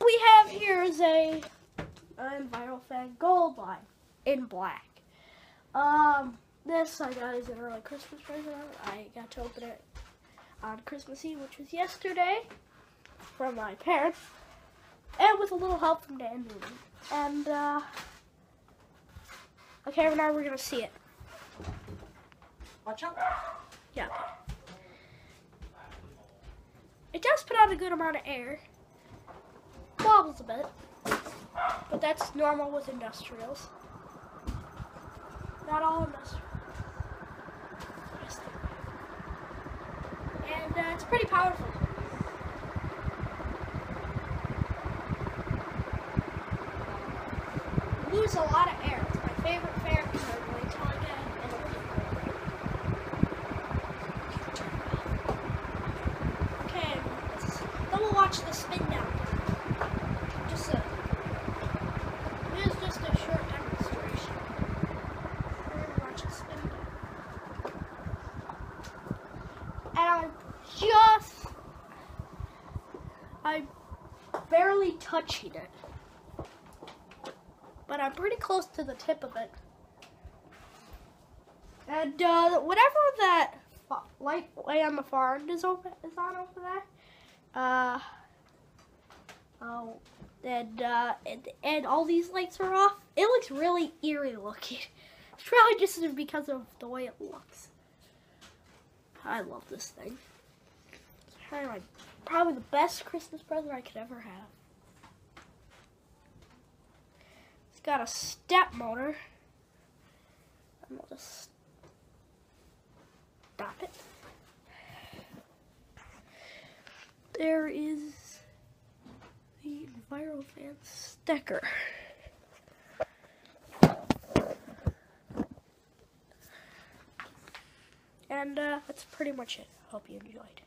We have here is a Envirofan gold line in black. This I got as an early Christmas present. I got to open it on Christmas Eve, which was yesterday, from my parents, and with a little help from Dan Newman. And okay, now we're gonna see it. Watch out. Yeah. It does put out a good amount of air. Wobbles a bit, but that's normal with industrials. Not all industrial. And it's pretty powerful. You lose a lot of air. It's my favorite fan because I wait till I get it. Okay, then we'll watch the spin down. It is just a short demonstration. We're going to watch it spin down. And I'm barely touching it. But I'm pretty close to the tip of it. And whatever that light way on the far end is on over there, and all these lights are off. It looks really eerie looking. It's probably just because of the way it looks. I love this thing. It's probably the best Christmas present I could ever have. It's got a step motor. And we'll just stop it. There is the Envirofan sticker. And that's pretty much it. Hope you enjoyed.